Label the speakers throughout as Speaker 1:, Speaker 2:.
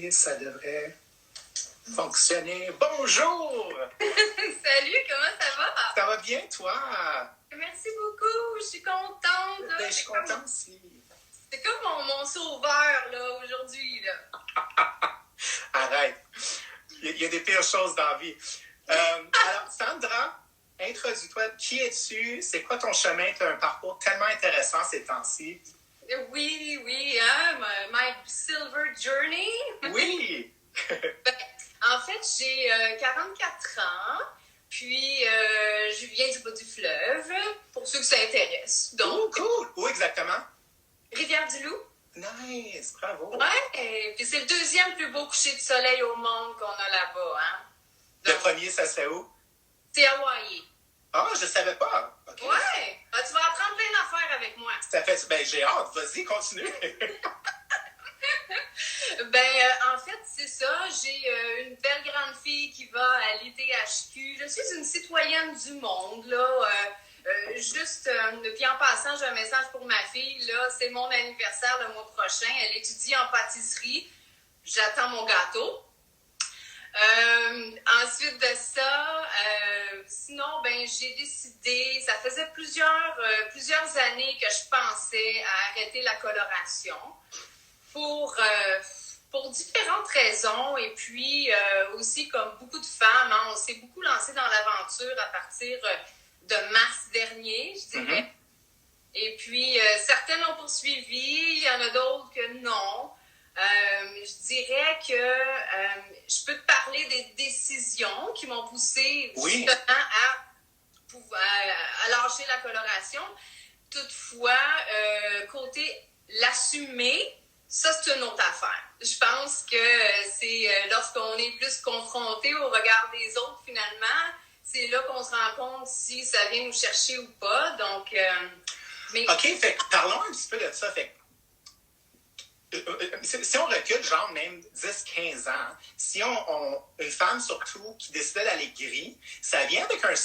Speaker 1: parti, ça devrait fonctionner. Bonjour!
Speaker 2: Salut, comment ça va?
Speaker 1: Ça va bien, toi?
Speaker 2: Merci beaucoup, je suis contente. Là.
Speaker 1: Je suis contente aussi.
Speaker 2: C'est comme mon sauveur là, aujourd'hui. Là.
Speaker 1: Arrête. Il y a des pires choses dans la vie. Alors, Sandra, introduis-toi. Qui es-tu? C'est quoi ton chemin? Tu as un parcours tellement intéressant ces temps-ci.
Speaker 2: Oui, hein, my silver journey.
Speaker 1: Oui!
Speaker 2: En fait, j'ai 44 ans, puis je viens du bas du fleuve, pour ceux que ça intéresse. Donc,
Speaker 1: cool! Où exactement?
Speaker 2: Rivière-du-Loup.
Speaker 1: Nice! Bravo!
Speaker 2: Ouais, puis c'est le deuxième plus beau coucher de soleil au monde qu'on a là-bas. Hein?
Speaker 1: Donc, le premier, ça serait où?
Speaker 2: C'est Hawaï.
Speaker 1: Ah, je savais pas. Okay.
Speaker 2: Ouais, tu vas apprendre plein d'affaires avec moi.
Speaker 1: Ça fait, ben, j'ai hâte. Vas-y, continue.
Speaker 2: En fait, c'est ça. J'ai une belle grande fille qui va à l'ITHQ. Je suis une citoyenne du monde, là. Puis en passant, j'ai un message pour ma fille. Là, c'est mon anniversaire le mois prochain. Elle étudie en pâtisserie. J'attends mon gâteau. Ensuite de ça, sinon, j'ai décidé, ça faisait plusieurs années que je pensais à arrêter la coloration pour différentes raisons. Et puis, aussi, comme beaucoup de femmes, hein, on s'est beaucoup lancé dans l'aventure à partir de mars dernier, je dirais. Mm-hmm. Et puis, certaines ont poursuivi, il y en a d'autres que non. Je dirais que je peux te parler des décisions qui m'ont poussée justement à lâcher la coloration. Toutefois, côté l'assumer, ça c'est une autre affaire. Je pense que c'est lorsqu'on est plus confronté au regard des autres finalement, c'est là qu'on se rend compte si ça vient nous chercher ou pas. Donc,
Speaker 1: OK, fait parlons un petit peu de ça. Fait si on recule, genre même 10-15 ans, si on une femme surtout qui décidait d'aller gris, ça vient avec un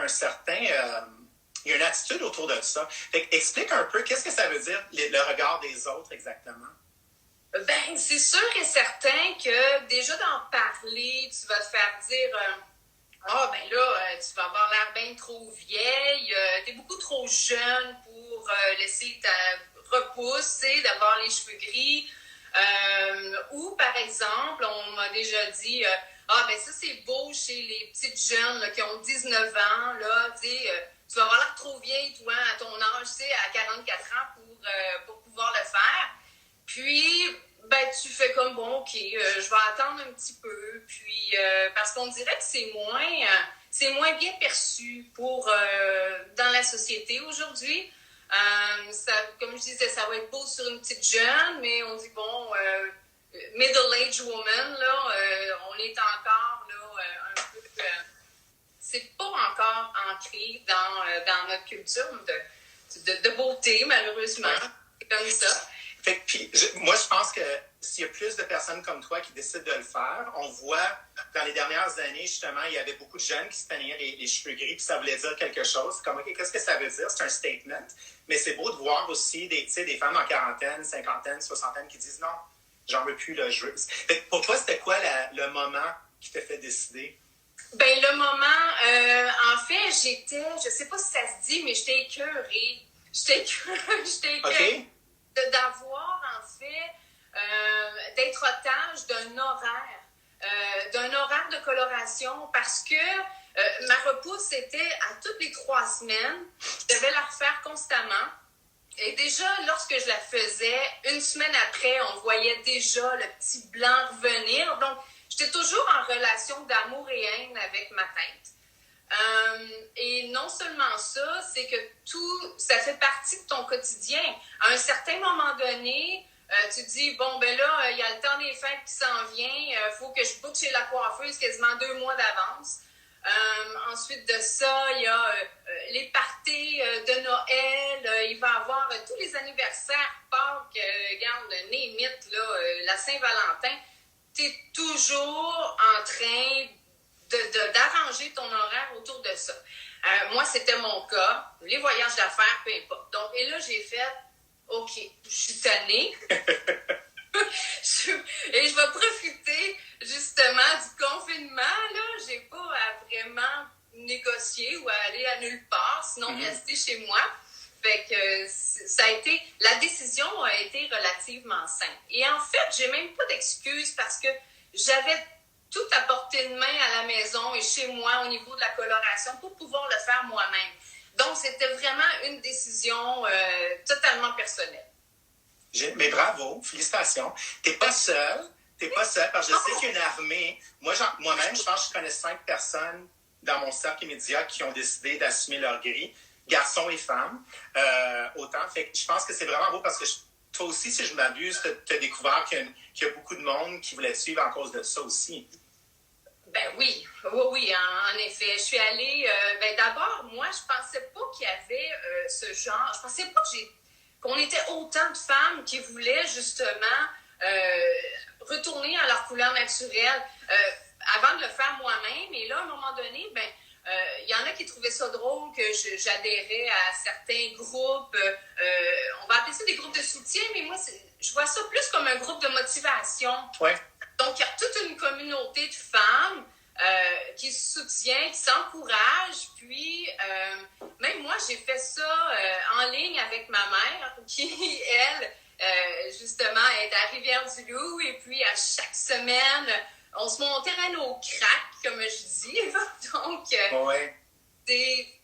Speaker 1: certain... il y a une attitude autour de ça. Fait explique un peu, qu'est-ce que ça veut dire, le regard des autres exactement?
Speaker 2: C'est sûr et certain que déjà d'en parler, tu vas te faire dire... tu vas avoir l'air bien trop vieille, t'es beaucoup trop jeune pour laisser ta repousse, d'avoir les cheveux gris. Ou, par exemple, on m'a déjà dit ça c'est beau chez les petites jeunes là, qui ont 19 ans, là, tu vas avoir l'air trop vieille, toi, à ton âge, à 44 ans pour pouvoir le faire. Puis, tu fais comme, OK, je vais attendre un petit peu, puis, parce qu'on dirait que c'est moins bien perçu dans la société aujourd'hui. Comme je disais, ça va être beau sur une petite jeune, mais on dit, middle-aged woman, là, on est encore, là, un peu... c'est pas encore ancré dans notre culture de beauté, malheureusement. C'est comme ça.
Speaker 1: Moi, je pense que s'il y a plus de personnes comme toi qui décident de le faire, on voit, dans les dernières années, justement, il y avait beaucoup de jeunes qui se teignaient les cheveux gris, puis ça voulait dire quelque chose. Comme, OK, qu'est-ce que ça veut dire? C'est un statement. Mais c'est beau de voir aussi des femmes en quarantaine, cinquantaine, soixantaine qui disent non, j'en veux plus, là, je veux. Pour toi, c'était quoi le moment qui t'a fait décider?
Speaker 2: Le moment, en fait, je sais pas si ça se dit, mais j'étais écœurée. J'étais écœurée.
Speaker 1: Okay.
Speaker 2: D'avoir, en fait, d'être otage d'un horaire de coloration parce que ma repousse était à toutes les 3 semaines. Je devais la refaire constamment. Et déjà, lorsque je la faisais, une semaine après, on voyait déjà le petit blanc revenir. Donc, j'étais toujours en relation d'amour et haine avec ma tête. Et non seulement ça, c'est que ça fait partie de ton quotidien. À un certain moment donné, tu te dis, il y a le temps des fêtes qui s'en vient, il faut que je book chez la coiffeuse quasiment 2 mois d'avance. Ensuite de ça, il y a les parties de Noël, il va y avoir tous les anniversaires, Pâques, name it, la Saint-Valentin. Tu es toujours en train d'arranger ton horaire autour de ça. Moi, c'était mon cas. Les voyages d'affaires, peu importe. Donc, et là, j'ai fait, OK, je suis tannée. Et je vais profiter justement du confinement, là, j'ai pas à vraiment négocier ou à aller à nulle part, sinon rester chez moi. Fait que la décision a été relativement simple. Et en fait, j'ai même pas d'excuses parce que j'avais tout à portée de main à la maison et chez moi au niveau de la coloration pour pouvoir le faire moi-même. Donc, c'était vraiment une décision totalement personnelle.
Speaker 1: Mais bravo, félicitations. T'es pas seule, parce que je sais qu'il y a une armée. Moi-même, je pense que je connais 5 personnes dans mon cercle immédiat qui ont décidé d'assumer leur grille, garçons et femmes, autant. Fait que je pense que c'est vraiment beau parce que toi aussi, si je m'abuse, tu as découvert qu'il y a beaucoup de monde qui voulait te suivre en cause de ça aussi.
Speaker 2: Ben oui, en effet. Je suis allée... d'abord, moi, je pensais pas qu'il y avait ce genre... Je pensais pas qu'on était autant de femmes qui voulaient justement retourner à leur couleur naturelle avant de le faire moi-même. Et là, à un moment donné, il y en a qui trouvaient ça drôle que j'adhérais à certains groupes. On va appeler ça des groupes de soutien, mais moi, je vois ça plus comme un groupe de motivation.
Speaker 1: Ouais.
Speaker 2: Donc, il y a toute une communauté de femmes qui se soutient, qui s'encouragent. Puis, même moi, j'ai fait ça en ligne avec ma mère, qui, elle, justement, est à Rivière-du-Loup. Et puis, à chaque semaine, on se montait nos cracks, comme je dis. Donc,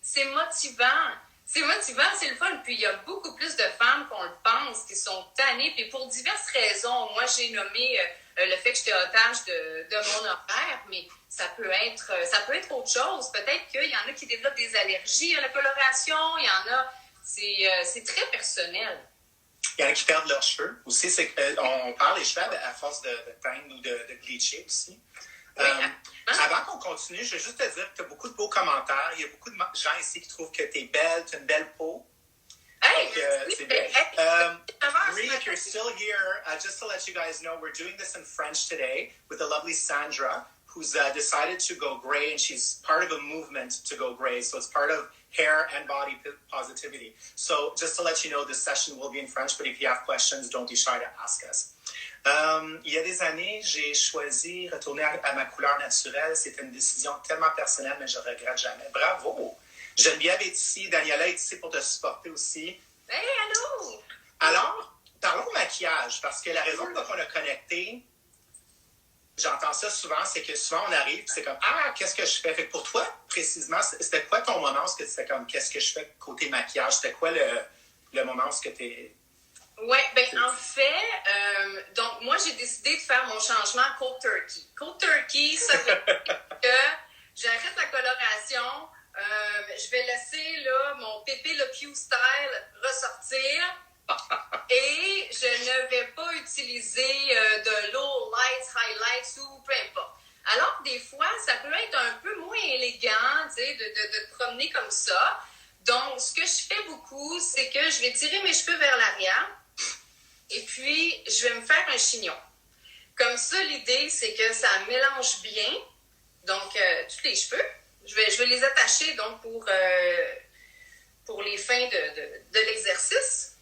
Speaker 2: c'est motivant. C'est motivant, c'est le fun. Puis, il y a beaucoup plus de femmes qu'on le pense qui sont tannées. Puis, pour diverses raisons. Moi, j'ai nommé le fait que j'étais otage de mon horaire, mais ça peut être autre chose. Peut-être qu'il y en a qui développent des allergies à la coloration. Il y en a... C'est très personnel.
Speaker 1: Il y en a qui perdent leurs cheveux. Aussi, c'est qu'on perd les cheveux à force de teindre ou de bleacher aussi.
Speaker 2: Oui,
Speaker 1: avant qu'on continue, je veux juste te dire que tu as beaucoup de beaux commentaires. Il y a beaucoup de gens ici qui trouvent que tu es belle, tu as une belle peau.
Speaker 2: Hey,
Speaker 1: c'est bien. Marie, if you're still here, just to let you guys know, we're doing this in French today with the lovely Sandra, who's decided to go gray, and she's part of a movement to go gray. So it's part of hair and body positivity. So just to let you know, this session will be in French, but if you have questions, don't be shy to ask us. Il y a des années, j'ai choisi retourner à ma couleur naturelle. C'était une décision tellement personnelle, mais je ne regrette jamais. Bravo! Geneviève est ici, Daniela est ici pour te supporter aussi.
Speaker 2: Hey, allô!
Speaker 1: Alors, parlons maquillage, parce que la raison pour laquelle on a connecté, j'entends ça souvent, c'est que souvent on arrive, c'est comme « Ah, qu'est-ce que je fais? » Fait que pour toi, précisément, c'était quoi ton moment où c'était comme « Qu'est-ce que je fais côté maquillage? » C'était quoi le moment où tu es...
Speaker 2: Oui, en fait, donc moi, j'ai décidé de faire mon changement cold turkey. Cold turkey, ça veut dire que j'arrête la coloration, je vais laisser là, mon Pépé Le Pew Style ressortir et je ne vais pas utiliser de low lights, highlights ou peu importe. Alors que des fois, ça peut être un peu moins élégant, tu sais, de te promener comme ça. Donc, ce que je fais beaucoup, c'est que je vais tirer mes cheveux vers l'arrière et puis je vais me faire un chignon. Comme ça, l'idée, c'est que ça mélange bien, donc tous les cheveux. Je vais les attacher donc pour les fins de l'exercice.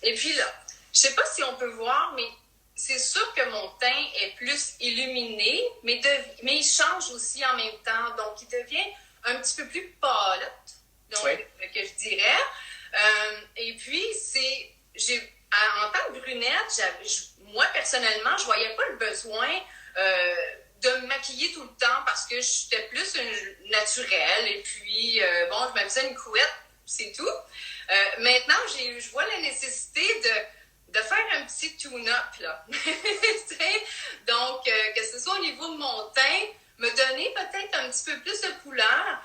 Speaker 2: Et puis là, je ne sais pas si on peut voir, mais c'est sûr que mon teint est plus illuminé, mais il change aussi en même temps. Donc, il devient un petit peu plus pâle, donc, que je dirais. Et puis, en tant que brunette, moi, personnellement, je ne voyais pas le besoin de me maquiller tout le temps parce que j'étais plus naturelle. Et puis, je me faisais une couette, c'est tout. Maintenant, je vois la nécessité de faire un petit tune-up, là. Donc, que ce soit au niveau de mon teint, me donner peut-être un petit peu plus de couleur,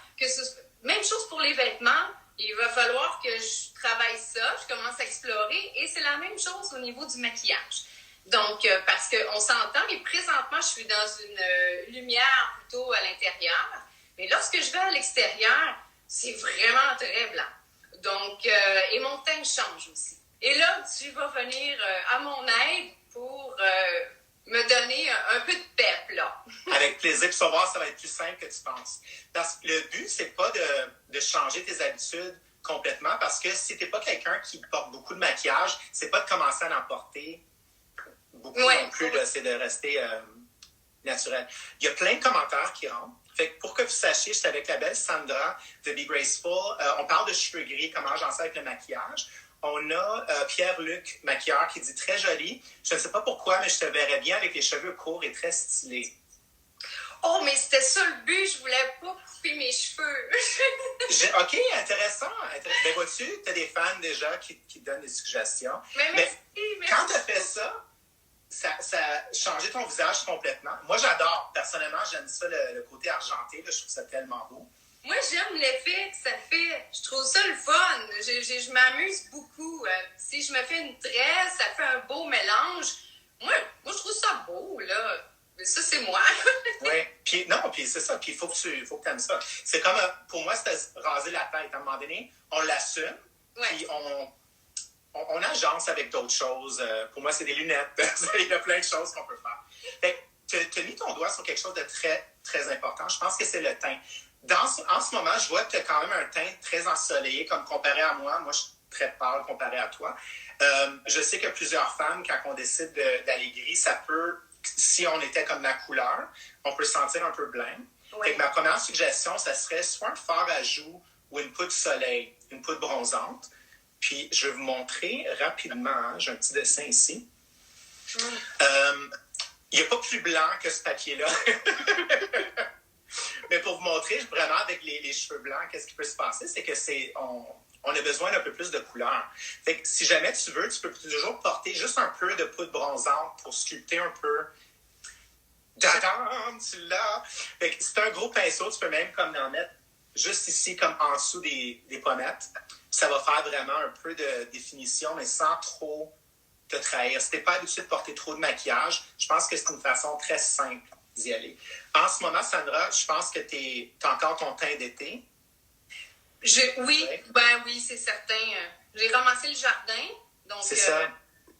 Speaker 2: même chose pour les vêtements. Il va falloir que je travaille ça, je commence à explorer, et c'est la même chose au niveau du maquillage. Donc, parce qu'on s'entend, mais présentement, je suis dans une lumière plutôt à l'intérieur, mais lorsque je vais à l'extérieur, c'est vraiment très blanc. Donc, et mon teint change aussi. Et là, tu vas venir à mon aide pour me donner un peu de pep, là.
Speaker 1: Avec plaisir. Puis tu vas voir, ça va être plus simple que tu penses. Parce que le but, c'est pas de changer tes habitudes complètement, parce que si t'es pas quelqu'un qui porte beaucoup de maquillage, c'est pas de commencer à en porter beaucoup non plus, là, c'est de rester naturel. Il y a plein de commentaires qui rentrent. Fait que pour que vous sachiez, j'étais avec la belle Sandra de Be Graceful. On parle de cheveux gris, comment j'en sais avec le maquillage. On a Pierre-Luc, maquilleur, qui dit très joli. Je ne sais pas pourquoi, mais je te verrais bien avec les cheveux courts et très stylés.
Speaker 2: Oh, mais c'était ça le but. Je voulais pas couper mes cheveux.
Speaker 1: OK, intéressant. Mais vois-tu, tu as des fans déjà qui donnent des suggestions.
Speaker 2: Mais merci.
Speaker 1: Quand tu as fait ça a changé ton visage complètement. Moi, j'adore. Personnellement, j'aime ça, le côté argenté. Là, je trouve ça tellement beau.
Speaker 2: Moi, j'aime l'effet que ça fait. Je trouve ça le fun. Je m'amuse beaucoup. Si je me fais une tresse, ça fait un beau mélange. Moi je trouve ça beau, là. Mais ça, c'est moi.
Speaker 1: Oui. Puis c'est ça. Puis il faut que tu aimes ça. C'est comme, pour moi, c'était raser la tête. À un moment donné, on l'assume.
Speaker 2: Ouais.
Speaker 1: Puis on agence avec d'autres choses. Pour moi, c'est des lunettes. Il y a plein de choses qu'on peut faire. Fait que tu as mis ton doigt sur quelque chose de très, très important. Je pense que c'est le teint. En ce moment, je vois que tu as quand même un teint très ensoleillé, comme comparé à moi. Moi, je suis très pâle comparé à toi. Je sais que plusieurs femmes, quand on décide d'aller gris, ça peut, si on était comme la couleur, on peut se sentir un peu blême.
Speaker 2: Oui.
Speaker 1: Ma première suggestion, ça serait soit un fard à joues ou une poudre soleil, une poudre bronzante. Puis, je vais vous montrer rapidement. Hein, j'ai un petit dessin ici. Il n'y a pas plus blanc que ce papier-là. Mais pour vous montrer vraiment avec les cheveux blancs, qu'est-ce qui peut se passer, c'est que on a besoin d'un peu plus de couleur. Fait que si jamais tu veux, tu peux toujours porter juste un peu de poudre bronzante pour sculpter un peu. Tadam, tu l'as! Fait que c'est un gros pinceau, tu peux même comme en mettre juste ici, comme en dessous des pommettes. Ça va faire vraiment un peu de définition, mais sans trop te trahir. Si tu n'es pas habitué de porter trop de maquillage, je pense que c'est une façon très simple d'y aller. En ce moment, Sandra, je pense que tu as encore ton teint d'été.
Speaker 2: Oui, c'est certain. J'ai ramassé le jardin, donc...
Speaker 1: C'est ça.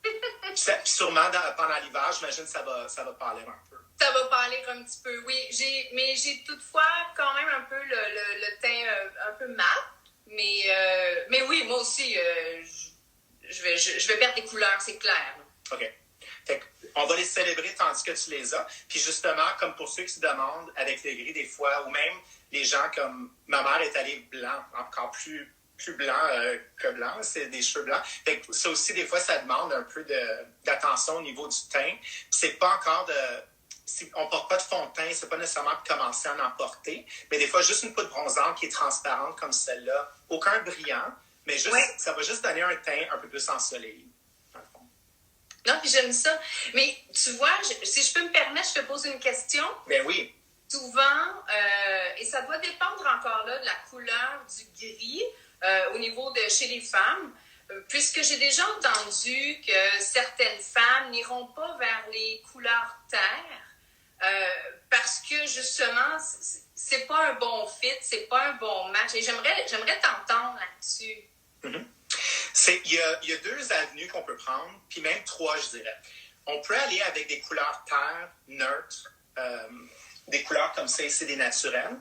Speaker 1: Puis sûrement, pendant l'hiver, j'imagine que ça va parler un peu.
Speaker 2: Ça va parler un petit peu, oui. Mais j'ai toutefois quand même un peu le teint un peu mat. Mais oui, moi aussi, je vais perdre des couleurs, c'est clair.
Speaker 1: OK. Fait on va les célébrer tandis que tu les as. Puis justement, comme pour ceux qui se demandent, avec le gris des fois, ou même les gens comme... Ma mère est allée blanc, encore plus blanc que blanc, c'est des cheveux blancs. Fait que ça aussi, des fois, ça demande un peu d'attention au niveau du teint. Puis c'est pas encore de... Si on ne porte pas de fond de teint, c'est pas nécessairement de commencer à en porter. Mais des fois, juste une poudre bronzante qui est transparente comme celle-là. Aucun brillant, mais juste, ça va juste donner un teint un peu plus ensoleillé.
Speaker 2: Non, puis j'aime ça. Mais tu vois, si je peux me permettre, je te pose une question.
Speaker 1: Ben oui.
Speaker 2: Souvent, et ça doit dépendre encore là de la couleur du gris au niveau de chez les femmes, puisque j'ai déjà entendu que certaines femmes n'iront pas vers les couleurs terre parce que justement, c'est pas un bon fit, c'est pas un bon match. Et j'aimerais t'entendre là-dessus.
Speaker 1: Mm-hmm. Il y a deux avenues qu'on peut prendre, puis même trois, je dirais. On peut aller avec des couleurs terre, neutres, des couleurs comme ça, c'est des naturels.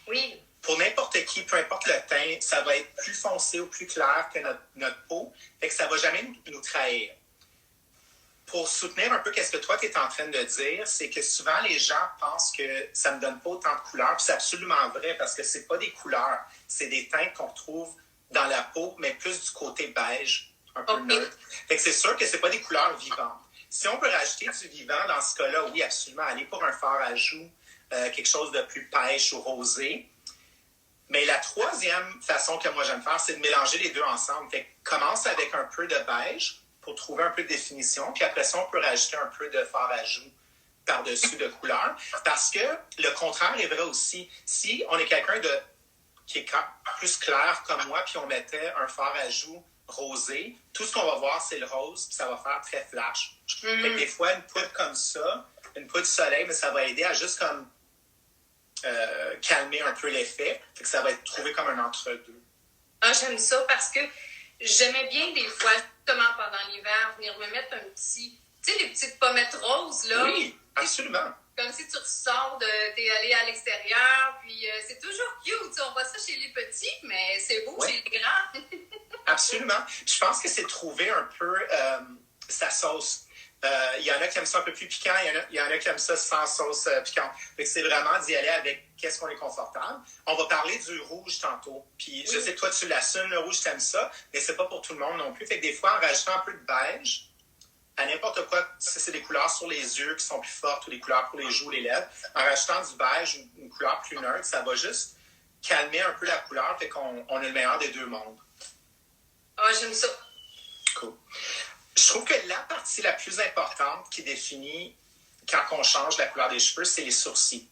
Speaker 2: Oui.
Speaker 1: Pour n'importe qui, peu importe le teint, ça va être plus foncé ou plus clair que notre peau, fait que ça ne va jamais nous trahir. Pour soutenir un peu ce que toi, tu es en train de dire, c'est que souvent, les gens pensent que ça ne me donne pas autant de couleurs, puis c'est absolument vrai, parce que c'est pas des couleurs, c'est des teintes qu'on retrouve dans la peau, mais plus du côté beige, un peu neutre. Fait que c'est sûr que c'est pas des couleurs vivantes. Si on peut rajouter du vivant, dans ce cas-là, oui, absolument, aller pour un fard à joues, quelque chose de plus pêche ou rosé. Mais la troisième façon que moi j'aime faire, c'est de mélanger les deux ensemble. Fait que commence avec un peu de beige pour trouver un peu de définition, puis après ça, on peut rajouter un peu de fard à joues par-dessus de couleur. Parce que le contraire est vrai aussi. Si on est quelqu'un qui est plus clair comme moi, puis on mettait un fard à joues rosé, tout ce qu'on va voir, c'est le rose, puis ça va faire très flash. Fait que des fois, une poudre comme ça, une poudre soleil, mais ça va aider à juste comme calmer un peu l'effet. Fait que ça va être trouvé comme un entre-deux.
Speaker 2: Ah, j'aime ça parce que j'aimais bien des fois, justement pendant l'hiver, venir me mettre un petit... Tu sais, les petites pommettes roses, là.
Speaker 1: Oui, absolument.
Speaker 2: Comme si tu ressors t'es allé à l'extérieur, puis c'est toujours cute. On voit ça chez les petits, mais c'est beau chez les grands.
Speaker 1: Absolument. Je pense que c'est trouver un peu sa sauce. Il y en a qui aiment ça un peu plus piquant, il y en a qui aiment ça sans sauce piquante. Fait que c'est vraiment d'y aller avec qu'est-ce qu'on est confortable. On va parler du rouge tantôt. Puis je sais que toi, tu l'assumes, le rouge, t'aimes ça, mais c'est pas pour tout le monde non plus. Fait que des fois, en rajoutant un peu de beige, à n'importe quoi, si c'est des couleurs sur les yeux qui sont plus fortes ou des couleurs pour les joues, les lèvres, en rajoutant du beige ou une couleur plus neutre, ça va juste calmer un peu la couleur, fait qu'on a le meilleur des deux mondes.
Speaker 2: Ah, j'aime ça.
Speaker 1: Cool. Je trouve que la partie la plus importante qui définit quand on change la couleur des cheveux, c'est les sourcils.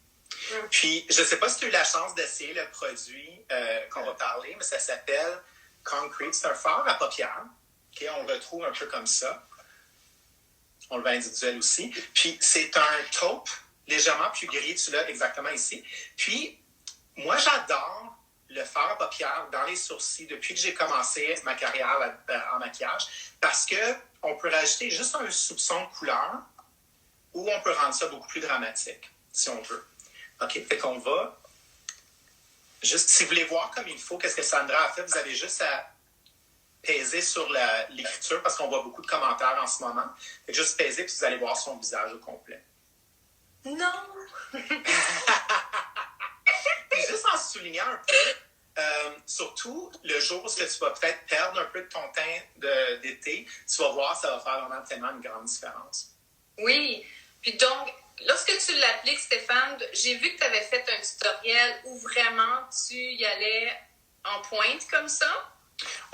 Speaker 1: Puis, je ne sais pas si tu as eu la chance d'essayer le produit qu'on va parler, mais ça s'appelle Concrete. C'est un fard à paupières. Okay? On le retrouve un peu comme ça. On le voit individuel aussi. Puis, c'est un taupe légèrement plus gris. Tu l'as exactement ici. Puis, moi, j'adore le fard à paupières dans les sourcils depuis que j'ai commencé ma carrière en maquillage parce qu'on peut rajouter juste un soupçon de couleur ou on peut rendre ça beaucoup plus dramatique, si on veut. OK, fait qu'on va juste, si vous voulez voir comme il faut, qu'est-ce que Sandra a fait, vous avez juste à peser sur l'écriture parce qu'on voit beaucoup de commentaires en ce moment. Fait que juste peser puis vous allez voir son visage au complet.
Speaker 2: Non!
Speaker 1: Juste en soulignant un peu, surtout le jour où tu vas peut-être perdre un peu de ton teint d'été, tu vas voir, ça va faire vraiment tellement une grande différence.
Speaker 2: Oui, puis donc, lorsque tu l'appliques, Stéphane, j'ai vu que tu avais fait un tutoriel où vraiment tu y allais en pointe comme ça.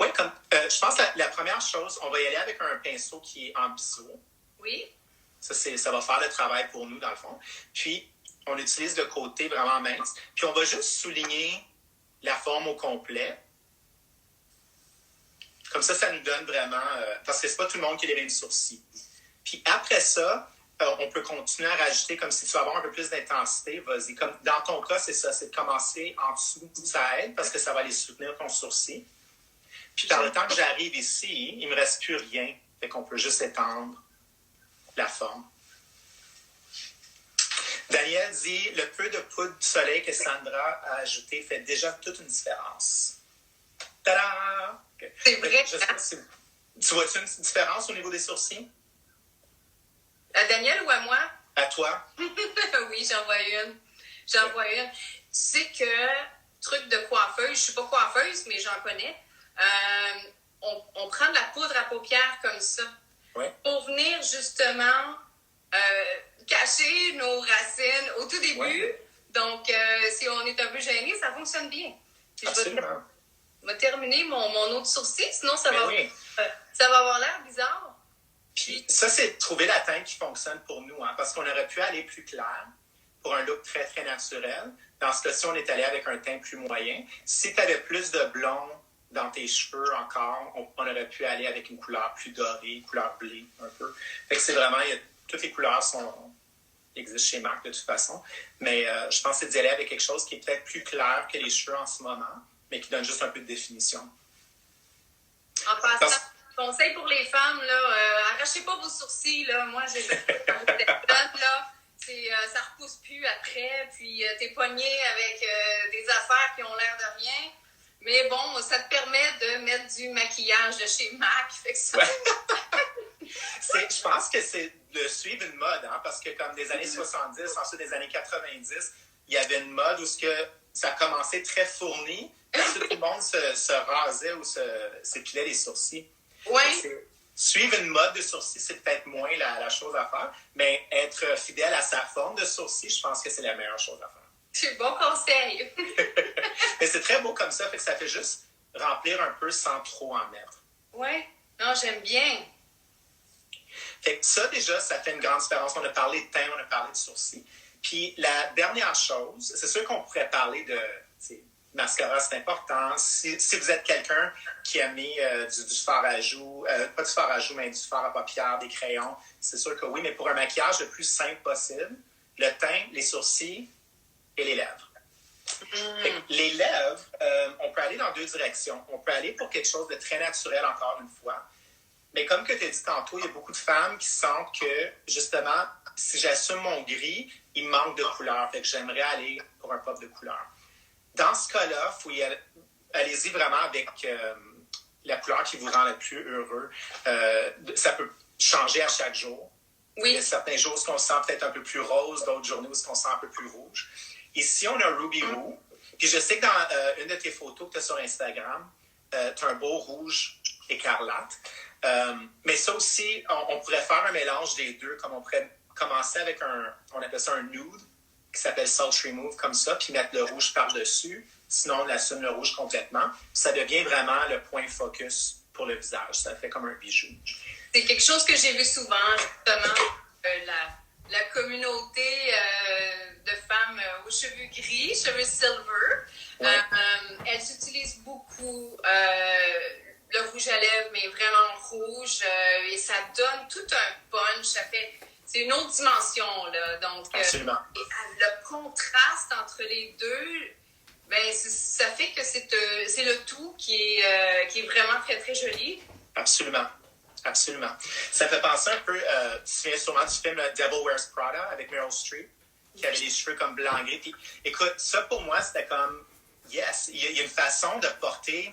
Speaker 1: Oui, je pense que la première chose, on va y aller avec un pinceau qui est en biseau.
Speaker 2: Oui.
Speaker 1: Ça va faire le travail pour nous, dans le fond. Puis, on utilise le côté vraiment mince. Puis, on va juste souligner la forme au complet. Comme ça nous donne vraiment... parce que c'est pas tout le monde qui a les mêmes sourcils. Puis, après ça, on peut continuer à rajouter comme si tu veux avoir un peu plus d'intensité. Vas-y. Comme dans ton cas, c'est ça. C'est de commencer en dessous. Ça aide parce que ça va aller soutenir ton sourcil. Puis, par le temps que j'arrive ici, il me reste plus rien. Fait qu'on peut juste étendre la forme. Daniel dit « Le peu de poudre du soleil que Sandra a ajouté fait déjà toute une différence. » Tada! Okay.
Speaker 2: C'est vrai.
Speaker 1: Tu vois-tu une différence au niveau des sourcils?
Speaker 2: À Daniel ou à moi?
Speaker 1: À toi?
Speaker 2: Oui, j'en vois une. Tu sais que, truc de coiffeuse, je ne suis pas coiffeuse, mais j'en connais, on prend de la poudre à paupières comme ça.
Speaker 1: Oui.
Speaker 2: Pour venir justement cacher nos racines au tout début. Oui. Donc, si on est un peu gêné, ça fonctionne bien. Puis
Speaker 1: absolument.
Speaker 2: Je vais terminer mon autre sourcil, sinon ça va avoir l'air bizarre.
Speaker 1: Puis ça, c'est de trouver la teinte qui fonctionne pour nous, hein, parce qu'on aurait pu aller plus clair pour un look très, très naturel. Dans ce cas-ci, on est allé avec un teint plus moyen. Si tu avais plus de blond dans tes cheveux encore, on aurait pu aller avec une couleur plus dorée, une couleur blé un peu. Fait que c'est vraiment, toutes les couleurs existent chez MAC de toute façon. Mais je pense que c'est d'y aller avec quelque chose qui est peut-être plus clair que les cheveux en ce moment, mais qui donne juste un peu de définition.
Speaker 2: En passant, conseil pour les femmes, là, arrachez pas vos sourcils. Là. Moi, j'ai là, ça repousse plus après, puis t'es pogné avec des affaires qui ont l'air de rien. Mais bon, ça te permet de mettre du maquillage de chez MAC. Fait que ça...
Speaker 1: je pense que c'est de suivre une mode, hein, parce que comme des années 70, ensuite des années 90, il y avait une mode où ça a commencé très fourni, parce que tout le monde se rasait ou s'épilait les sourcils.
Speaker 2: Oui.
Speaker 1: Suivre une mode de sourcils, c'est peut-être moins la chose à faire, mais être fidèle à sa forme de sourcil, je pense que c'est la meilleure chose à faire.
Speaker 2: C'est bon conseil.
Speaker 1: Mais c'est très beau comme ça, fait que ça fait juste remplir un peu sans trop en mettre.
Speaker 2: Oui, non, j'aime bien.
Speaker 1: Fait que ça, déjà, ça fait une grande différence. On a parlé de teint, on a parlé de sourcils. Puis la dernière chose, c'est sûr qu'on pourrait parler de mascara, c'est important. Si vous êtes quelqu'un qui a mis du fard à joues, pas du fard à joues, mais du fard à paupières, des crayons, c'est sûr que oui, mais pour un maquillage le plus simple possible, le teint, les sourcils et les lèvres. Les lèvres, on peut aller dans deux directions. On peut aller pour quelque chose de très naturel, encore une fois. Mais comme que tu as dit tantôt, il y a beaucoup de femmes qui sentent que, justement, si j'assume mon gris, il manque de couleur. Fait que j'aimerais aller pour un pop de couleur. Dans ce cas-là, allez-y vraiment avec la couleur qui vous rend le plus heureux. Ça peut changer à chaque jour. Il y a certains jours où on se sent peut-être un peu plus rose, d'autres journées où on se sent un peu plus rouge. Ici, on a Ruby Woo. Puis je sais que dans une de tes photos que tu as sur Instagram, tu as un beau rouge écarlate. Mais ça aussi, on pourrait faire un mélange des deux, comme on pourrait commencer avec on appelle ça un nude, qui s'appelle Sultry Move, comme ça, puis mettre le rouge par-dessus. Sinon, on assume le rouge complètement. Puis ça devient vraiment le point focus pour le visage. Ça fait comme un bijou.
Speaker 2: C'est quelque chose que j'ai vu souvent, justement, la communauté de femmes aux cheveux gris, cheveux silver. Ouais. Elles utilisent beaucoup le rouge à lèvres, mais vraiment rouge, et ça donne tout un punch. C'est une autre dimension, là. Donc,
Speaker 1: absolument.
Speaker 2: Le contraste entre les deux, ben, ça fait que c'est le tout qui est vraiment très, très joli.
Speaker 1: Absolument. Absolument. Ça fait penser un peu, tu te souviens sûrement du film Devil Wears Prada avec Meryl Streep, qui avait les cheveux comme blanc gris. Puis, écoute, ça pour moi, c'était comme, yes, il y a une façon de porter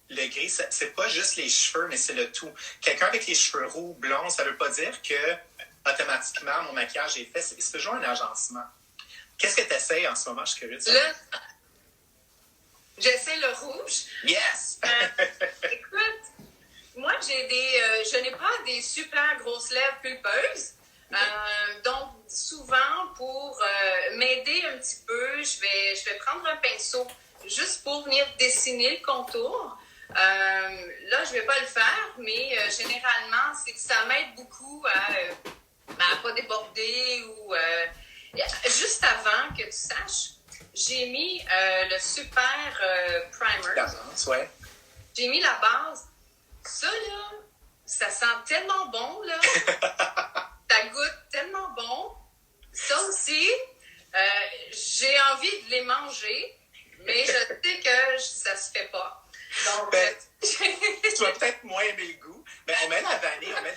Speaker 1: le gris. C'est pas juste les cheveux, mais c'est le tout. Quelqu'un avec les cheveux roux, blonds, ça veut pas dire que automatiquement mon maquillage est fait. C'est toujours un agencement. Qu'est-ce que tu essaies en ce moment? Je suis curieux de savoir.
Speaker 2: J'essaie le rouge.
Speaker 1: Yes!
Speaker 2: Écoute, moi, je n'ai pas des super grosses lèvres pulpeuses. Donc, souvent, pour m'aider un petit peu, je vais prendre un pinceau juste pour venir dessiner le contour. Là, je ne vais pas le faire, mais généralement, ça m'aide beaucoup à pas déborder ou... juste avant que tu saches, j'ai mis le super primer.
Speaker 1: La base, ouais.
Speaker 2: J'ai mis la base. Ça, là, ça sent tellement bon, là. Ça goûte tellement bon. Ça aussi, j'ai envie de les manger, mais je sais que ça se fait pas. Donc,
Speaker 1: tu vas peut-être moins aimer le goût, mais on met de la vanille, on met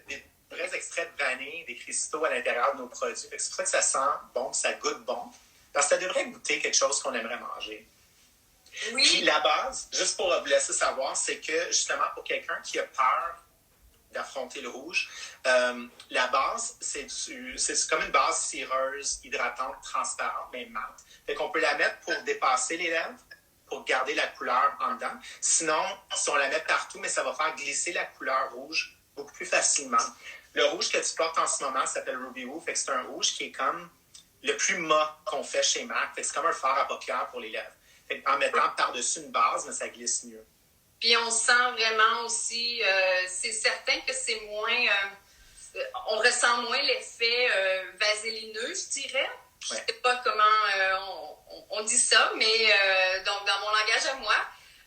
Speaker 1: des vrais extraits de vanille, des cristaux à l'intérieur de nos produits. C'est pour ça que ça sent bon, ça goûte bon. Parce que ça devrait goûter quelque chose qu'on aimerait manger.
Speaker 2: Oui.
Speaker 1: Puis la base, juste pour vous laisser savoir, c'est que justement pour quelqu'un qui a peur d'affronter le rouge, la base, c'est comme une base cireuse, hydratante, transparente, mais mate. Fait qu'on peut la mettre pour dépasser les lèvres, pour garder la couleur en dedans. Sinon, si on la met partout, mais ça va faire glisser la couleur rouge beaucoup plus facilement. Le rouge que tu portes en ce moment s'appelle Ruby Woo, fait que c'est un rouge qui est comme le plus mat qu'on fait chez MAC. Fait que c'est comme un fard à paupières pour les lèvres. Fait en mettant par-dessus une base, mais ça glisse mieux.
Speaker 2: Puis on sent vraiment aussi, c'est certain que c'est moins, on ressent moins l'effet vaselineux, je dirais. Je ne sais pas comment on dit ça, mais donc dans mon langage à moi.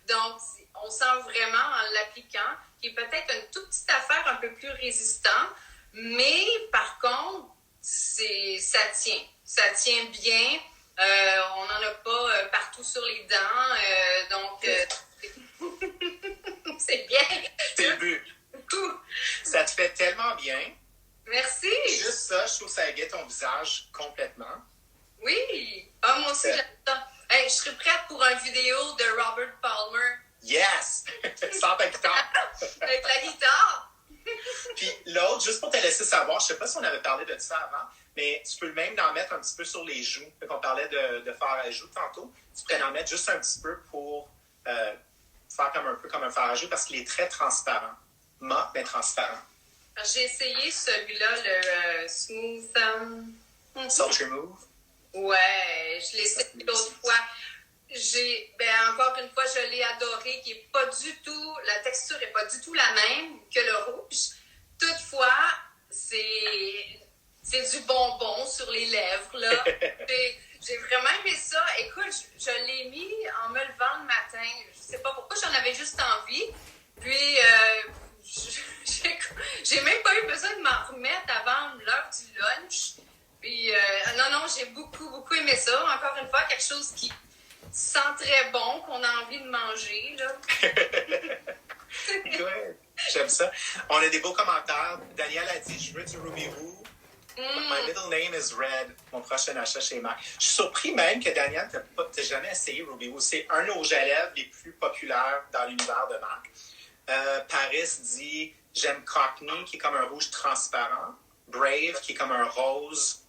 Speaker 2: Donc, on sent vraiment en l'appliquant, qui est peut-être une toute petite affaire un peu plus résistant, mais par contre, ça tient. Ça tient bien. On n'en a pas partout sur les dents. Donc, c'est bien.
Speaker 1: C'est le but. Ça te fait tellement bien.
Speaker 2: Merci.
Speaker 1: Juste ça, je trouve que ça égale ton visage complètement.
Speaker 2: Oui. Ah, moi aussi, j'aime ça. Hey, je serais prête pour une vidéo de Robert Palmer.
Speaker 1: Yes! Sans ta guitare.
Speaker 2: Avec la guitare.
Speaker 1: Puis l'autre, juste pour te laisser savoir, je ne sais pas si on avait parlé de ça avant, mais tu peux même en mettre un petit peu sur les joues. Fait qu'on parlait de fard à joues tantôt. Tu pourrais en mettre juste un petit peu pour faire un peu comme un fard à joues parce qu'il est très transparent. Mat, mais transparent.
Speaker 2: J'ai essayé celui-là, le Smooth...
Speaker 1: Sultry Move.
Speaker 2: Ouais, je l'ai essayé l'autre fois. Encore une fois, je l'ai adoré, qui est pas du tout, la texture n'est pas du tout la même que le rouge. Toutefois, c'est du bonbon sur les lèvres, là. J'ai vraiment aimé ça. Écoute, je l'ai mis en me levant le matin. Je sais pas pourquoi, j'en avais juste envie. Puis, j'ai même pas eu besoin de m'en remettre avant l'heure du lunch. Puis, non, j'ai beaucoup, beaucoup aimé ça. Encore une fois, quelque chose qui sent très bon, qu'on a envie de manger, là.
Speaker 1: Ouais, j'aime ça. On a des beaux commentaires. Daniel a dit, je veux du Ruby Woo. My middle name is Red. Mon prochain achat chez MAC. Je suis surpris même que Daniel t'as jamais essayé Ruby Woo. C'est un de nos rouges à lèvres les plus populaires dans l'univers de MAC. Paris dit, j'aime Cockney, qui est comme un rouge transparent. Brave, qui est comme un rose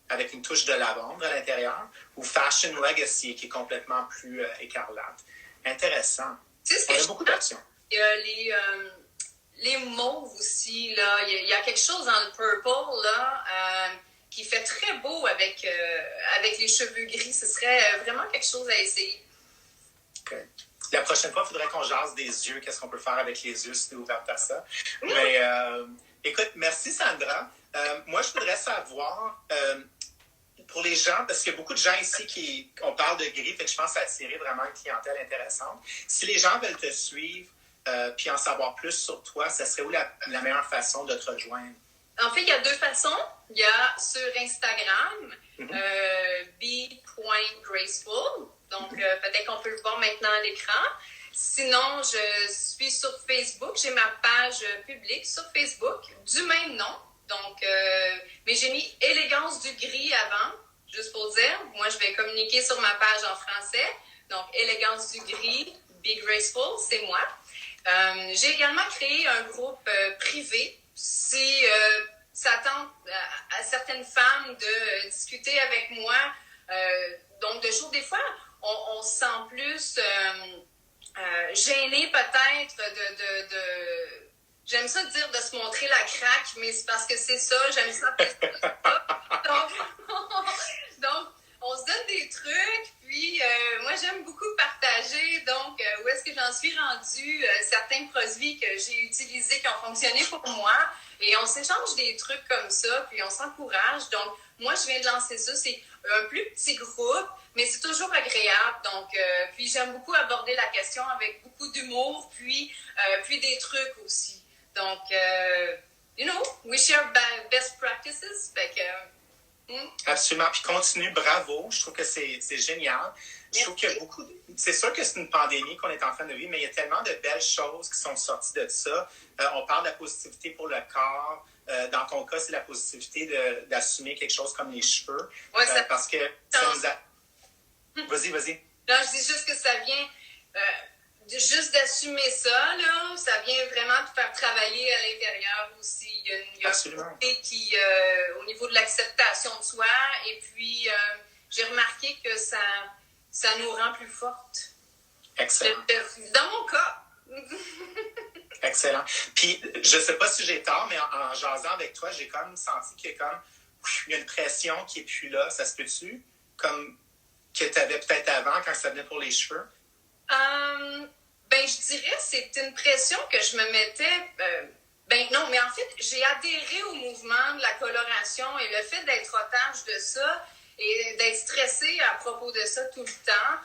Speaker 1: avec une touche de lavande à l'intérieur, ou Fashion Legacy, qui est complètement plus écarlate. Intéressant.
Speaker 2: Tu sais ce
Speaker 1: On
Speaker 2: que
Speaker 1: a beaucoup d'options.
Speaker 2: Il y a les mauves aussi, là. Il y a quelque chose dans le purple, là, qui fait très beau avec les cheveux gris. Ce serait vraiment quelque chose à essayer.
Speaker 1: OK. La prochaine fois, il faudrait qu'on jase des yeux. Qu'est-ce qu'on peut faire avec les yeux si tu es ouverte à ça? Mais écoute, merci Sandra. Moi, je voudrais savoir, pour les gens, parce qu'il y a beaucoup de gens ici on parle de gris, fait que je pense à attirer vraiment une clientèle intéressante. Si les gens veulent te suivre puis en savoir plus sur toi, ça serait où la meilleure façon de te rejoindre?
Speaker 2: En fait, il y a deux façons. Il y a sur Instagram, b.graceful. Donc, peut-être qu'on peut le voir maintenant à l'écran. Sinon, je suis sur Facebook. J'ai ma page publique sur Facebook du même nom. Donc, mais j'ai mis Élégance du gris avant, juste pour dire. Moi, je vais communiquer sur ma page en français. Donc, Élégance du gris, Be Graceful, c'est moi. J'ai également créé un groupe privé. Si ça tente à certaines femmes de discuter avec moi, donc de jour, des fois, on se sent plus gêné peut-être de j'aime ça dire de se montrer la craque, mais c'est parce que c'est ça, j'aime ça. Donc, on se donne des trucs, puis moi, j'aime beaucoup partager. Donc, où est-ce que j'en suis rendue? Certains produits que j'ai utilisés qui ont fonctionné pour moi. Et on s'échange des trucs comme ça, puis on s'encourage. Donc, moi, je viens de lancer ça. C'est un plus petit groupe, mais c'est toujours agréable. Donc, puis j'aime beaucoup aborder la question avec beaucoup d'humour, puis des trucs aussi. Donc, we share best practices. Fait que,
Speaker 1: Absolument. Puis continue, bravo. Je trouve que c'est génial. Je trouve qu'il y a beaucoup. C'est sûr que c'est une pandémie qu'on est en train de vivre, mais il y a tellement de belles choses qui sont sorties de ça. On parle de la positivité pour le corps. Dans ton cas, c'est la positivité d'assumer quelque chose comme les cheveux.
Speaker 2: Ouais,
Speaker 1: parce que ça nous a. Vas-y.
Speaker 2: Non, je dis juste que ça vient. Juste d'assumer ça, là, ça vient vraiment te faire travailler à l'intérieur aussi. Il y a
Speaker 1: Absolument.
Speaker 2: un côté qui, au niveau de l'acceptation de soi, et puis j'ai remarqué que ça nous rend plus fortes.
Speaker 1: Excellent.
Speaker 2: Dans mon cas.
Speaker 1: Excellent. Puis, je ne sais pas si j'ai tort, mais en jasant avec toi, j'ai comme senti qu'il y a une pression qui n'est plus là. Ça se peut-tu? Comme que tu avais peut-être avant quand ça venait pour les cheveux?
Speaker 2: Je dirais que c'est une pression que je me mettais. Non, mais en fait, j'ai adhéré au mouvement de la coloration et le fait d'être otage de ça et d'être stressée à propos de ça tout le temps.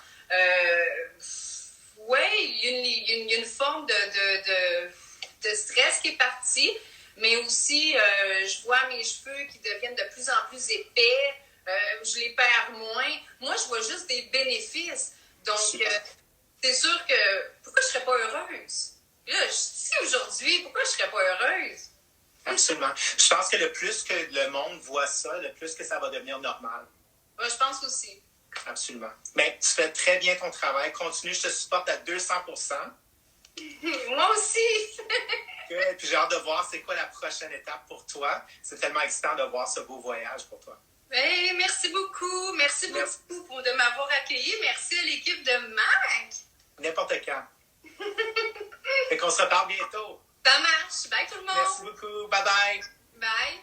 Speaker 2: Il y a une forme de stress qui est partie, mais aussi, je vois mes cheveux qui deviennent de plus en plus épais. Je les perds moins. Moi, je vois juste des bénéfices. Donc, c'est sûr que pourquoi je ne serais pas heureuse? Là, je dis aujourd'hui, pourquoi je ne serais pas heureuse?
Speaker 1: Absolument. Je pense que le plus que le monde voit ça, le plus que ça va devenir normal.
Speaker 2: Ouais, je pense aussi.
Speaker 1: Absolument. Mais tu fais très bien ton travail. Continue, je te supporte à 200%.
Speaker 2: Moi aussi.
Speaker 1: Good. Puis j'ai hâte de voir c'est quoi la prochaine étape pour toi. C'est tellement excitant de voir ce beau voyage pour toi.
Speaker 2: Hey, merci beaucoup. Merci beaucoup de m'avoir accueilli. Merci à l'équipe de Mac.
Speaker 1: N'importe quand. Fait qu'on se reparle bientôt.
Speaker 2: Ça marche. Bye tout le monde.
Speaker 1: Merci beaucoup. Bye bye.
Speaker 2: Bye.